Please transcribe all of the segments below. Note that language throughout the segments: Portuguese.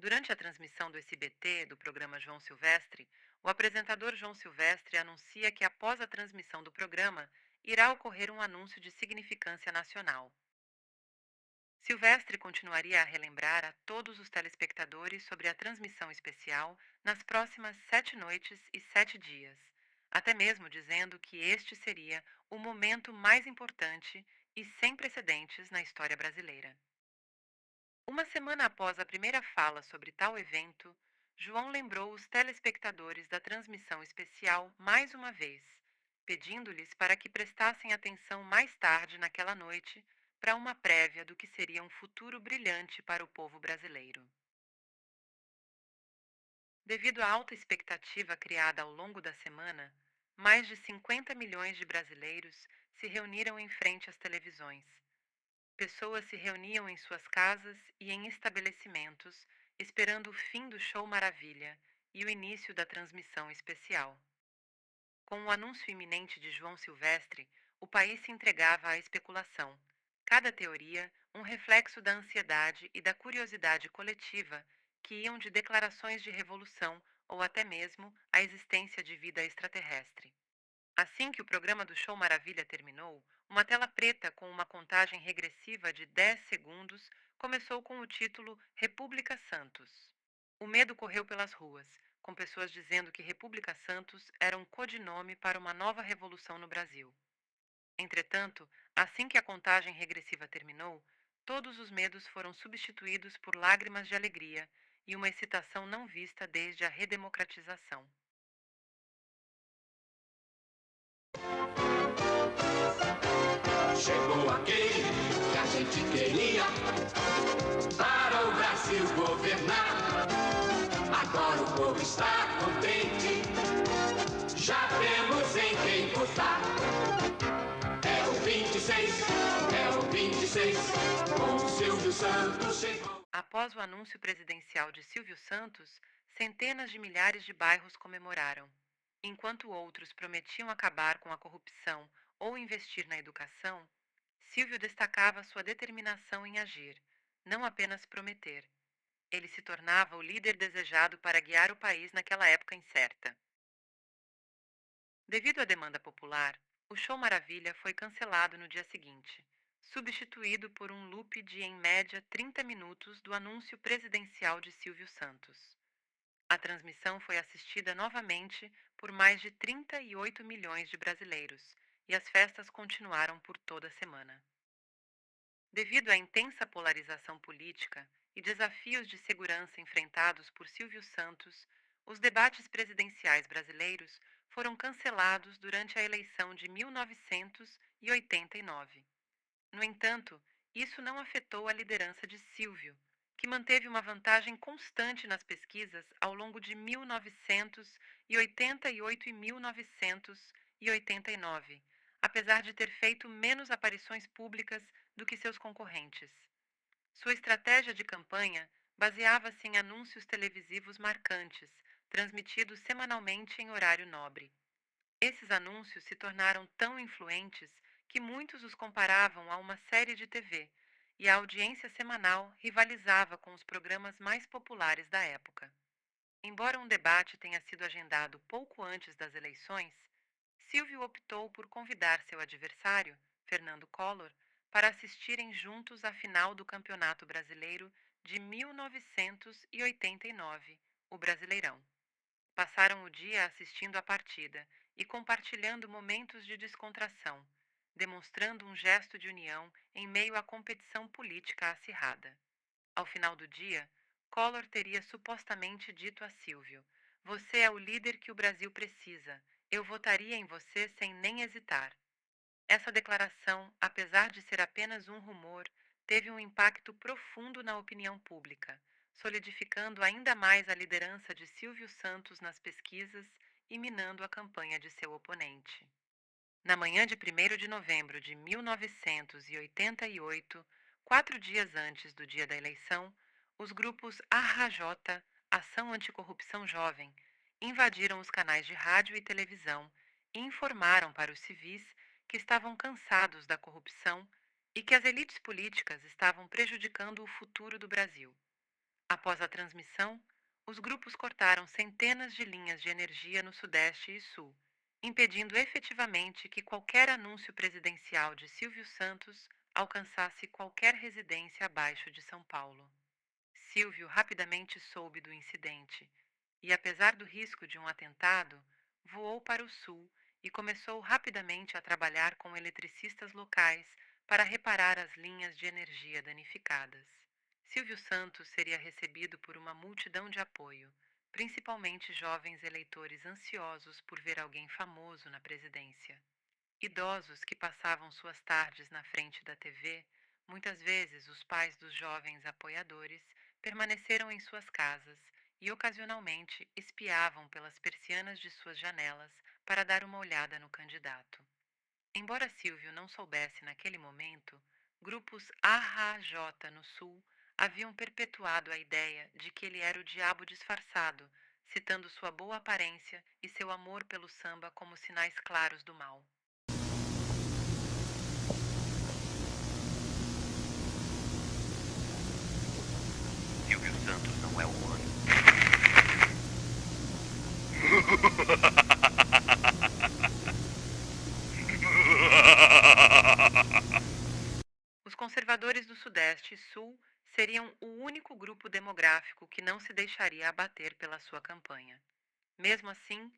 Durante a transmissão do SBT do programa João Silvestre, o apresentador João Silvestre anuncia que após a transmissão do programa, irá ocorrer um anúncio de significância nacional. Silvestre continuaria a relembrar a todos os telespectadores sobre a transmissão especial nas próximas 7 noites e 7 dias, até mesmo dizendo que este seria o momento mais importante e sem precedentes na história brasileira. Uma semana após a primeira fala sobre tal evento, João lembrou os telespectadores da transmissão especial mais uma vez, pedindo-lhes para que prestassem atenção mais tarde naquela noite para uma prévia do que seria um futuro brilhante para o povo brasileiro. Devido à alta expectativa criada ao longo da semana, mais de 50 milhões de brasileiros se reuniram em frente às televisões. Pessoas se reuniam em suas casas e em estabelecimentos, esperando o fim do show Maravilha e o início da transmissão especial. Com o anúncio iminente de João Silvestre, o país se entregava à especulação. Cada teoria, um reflexo da ansiedade e da curiosidade coletiva que iam de declarações de revolução ou até mesmo a existência de vida extraterrestre. Assim que o programa do Show Maravilha terminou, uma tela preta com uma contagem regressiva de 10 segundos começou com o título República Santos. O medo correu pelas ruas, com pessoas dizendo que República Santos era um codinome para uma nova revolução no Brasil. Entretanto, assim que a contagem regressiva terminou, todos os medos foram substituídos por lágrimas de alegria e uma excitação não vista desde a redemocratização. Chegou aquele que a gente queria para o Brasil governar. Agora o povo está contente, já temos em quem votar. É o 26, é o 26, com o Silvio Santos chegou. Após o anúncio presidencial de Silvio Santos, centenas de milhares de bairros comemoraram. Enquanto outros prometiam acabar com a corrupção ou investir na educação, Silvio destacava sua determinação em agir, não apenas prometer. Ele se tornava o líder desejado para guiar o país naquela época incerta. Devido à demanda popular, o Show Maravilha foi cancelado no dia seguinte, substituído por um loop de em média 30 minutos do anúncio presidencial de Silvio Santos. A transmissão foi assistida novamente por mais de 38 milhões de brasileiros e as festas continuaram por toda a semana. Devido à intensa polarização política e desafios de segurança enfrentados por Silvio Santos, os debates presidenciais brasileiros foram cancelados durante a eleição de 1989. No entanto, isso não afetou a liderança de Silvio, que manteve uma vantagem constante nas pesquisas ao longo de 1988 e 1989, apesar de ter feito menos aparições públicas do que seus concorrentes. Sua estratégia de campanha baseava-se em anúncios televisivos marcantes, transmitidos semanalmente em horário nobre. Esses anúncios se tornaram tão influentes que muitos os comparavam a uma série de TV, e a audiência semanal rivalizava com os programas mais populares da época. Embora um debate tenha sido agendado pouco antes das eleições, Silvio optou por convidar seu adversário, Fernando Collor, para assistirem juntos à final do Campeonato Brasileiro de 1989, o Brasileirão. Passaram o dia assistindo à partida e compartilhando momentos de descontração, demonstrando um gesto de união em meio à competição política acirrada. Ao final do dia, Collor teria supostamente dito a Silvio: Você é o líder que o Brasil precisa. Eu votaria em você sem nem hesitar. Essa declaração, apesar de ser apenas um rumor, teve um impacto profundo na opinião pública, solidificando ainda mais a liderança de Silvio Santos nas pesquisas e minando a campanha de seu oponente. Na manhã de 1º de novembro de 1988, 4 dias antes do dia da eleição, os grupos ARRAJ, Ação Anticorrupção Jovem, invadiram os canais de rádio e televisão e informaram para os civis que estavam cansados da corrupção e que as elites políticas estavam prejudicando o futuro do Brasil. Após a transmissão, os grupos cortaram centenas de linhas de energia no Sudeste e Sul, impedindo efetivamente que qualquer anúncio presidencial de Silvio Santos alcançasse qualquer residência abaixo de São Paulo. Silvio rapidamente soube do incidente e, apesar do risco de um atentado, voou para o sul e começou rapidamente a trabalhar com eletricistas locais para reparar as linhas de energia danificadas. Silvio Santos seria recebido por uma multidão de apoio, principalmente jovens eleitores ansiosos por ver alguém famoso na presidência. Idosos que passavam suas tardes na frente da TV, muitas vezes os pais dos jovens apoiadores, permaneceram em suas casas e ocasionalmente espiavam pelas persianas de suas janelas para dar uma olhada no candidato. Embora Silvio não soubesse naquele momento, grupos AHJ no Sul haviam perpetuado a ideia de que ele era o diabo disfarçado, citando sua boa aparência e seu amor pelo samba como sinais claros do mal. Silvio Santos não é humano. Os conservadores do Sudeste e Sul seriam o único grupo demográfico que não se deixaria abater pela sua campanha. Mesmo assim,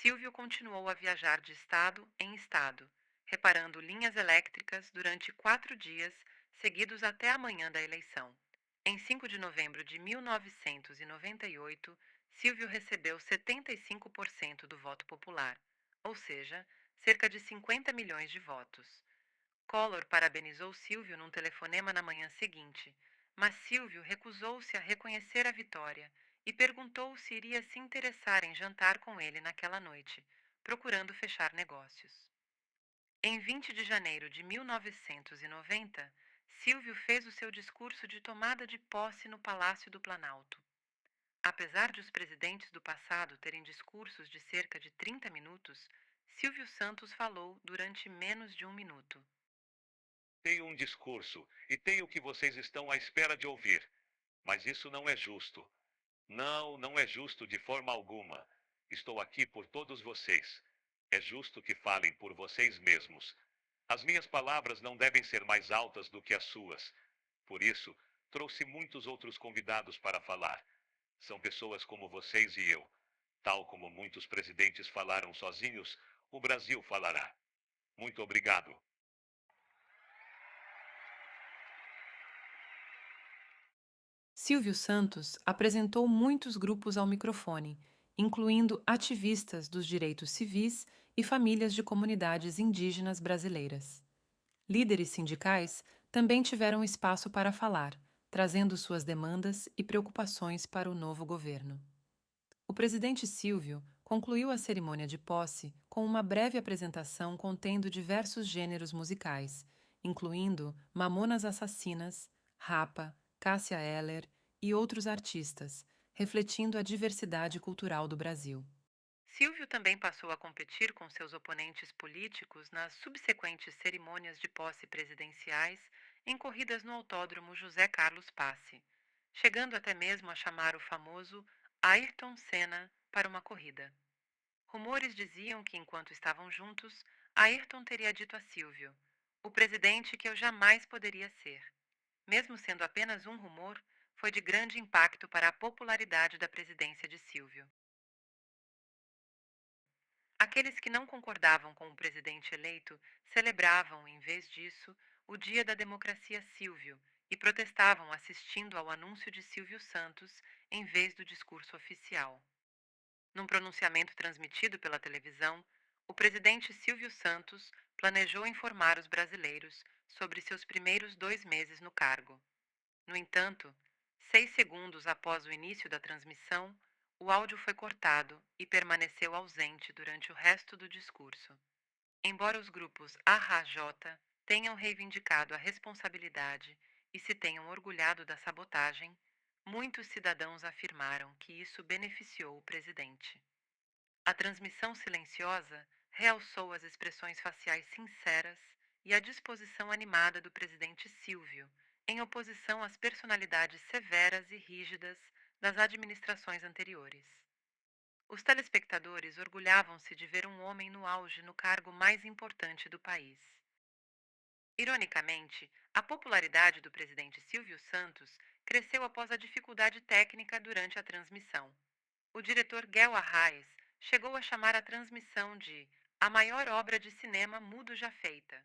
Silvio continuou a viajar de estado em estado, reparando linhas elétricas durante 4 dias, seguidos até a manhã da eleição. Em 5 de novembro de 1998, Silvio recebeu 75% do voto popular, ou seja, cerca de 50 milhões de votos. Collor parabenizou Silvio num telefonema na manhã seguinte, mas Silvio recusou-se a reconhecer a vitória e perguntou se iria se interessar em jantar com ele naquela noite, procurando fechar negócios. Em 20 de janeiro de 1990, Silvio fez o seu discurso de tomada de posse no Palácio do Planalto. Apesar de os presidentes do passado terem discursos de cerca de 30 minutos, Silvio Santos falou durante menos de um minuto. Tenho um discurso e tenho o que vocês estão à espera de ouvir. Mas isso não é justo. Não, não é justo de forma alguma. Estou aqui por todos vocês. É justo que falem por vocês mesmos. As minhas palavras não devem ser mais altas do que as suas. Por isso, trouxe muitos outros convidados para falar. São pessoas como vocês e eu. Tal como muitos presidentes falaram sozinhos, o Brasil falará. Muito obrigado. Silvio Santos apresentou muitos grupos ao microfone, incluindo ativistas dos direitos civis e famílias de comunidades indígenas brasileiras. Líderes sindicais também tiveram espaço para falar, trazendo suas demandas e preocupações para o novo governo. O presidente Silvio concluiu a cerimônia de posse com uma breve apresentação contendo diversos gêneros musicais, incluindo Mamonas Assassinas, Rapa, Cássia Eller e outros artistas, refletindo a diversidade cultural do Brasil. Silvio também passou a competir com seus oponentes políticos nas subsequentes cerimônias de posse presidenciais em corridas no Autódromo José Carlos Passe, chegando até mesmo a chamar o famoso Ayrton Senna para uma corrida. Rumores diziam que, enquanto estavam juntos, Ayrton teria dito a Silvio: "O presidente que eu jamais poderia ser." Mesmo sendo apenas um rumor, foi de grande impacto para a popularidade da presidência de Silvio. Aqueles que não concordavam com o presidente eleito celebravam, em vez disso, o Dia da Democracia Silvio e protestavam assistindo ao anúncio de Silvio Santos em vez do discurso oficial. Num pronunciamento transmitido pela televisão, o presidente Silvio Santos planejou informar os brasileiros sobre seus primeiros 2 meses no cargo. No entanto, 6 segundos após o início da transmissão, o áudio foi cortado e permaneceu ausente durante o resto do discurso. Embora os grupos AHJ tenham reivindicado a responsabilidade e se tenham orgulhado da sabotagem, muitos cidadãos afirmaram que isso beneficiou o presidente. A transmissão silenciosa realçou as expressões faciais sinceras e a disposição animada do presidente Silvio, em oposição às personalidades severas e rígidas das administrações anteriores. Os telespectadores orgulhavam-se de ver um homem no auge no cargo mais importante do país. Ironicamente, a popularidade do presidente Silvio Santos cresceu após a dificuldade técnica durante a transmissão. O diretor Guel Arraes chegou a chamar a transmissão de a maior obra de cinema mudo já feita.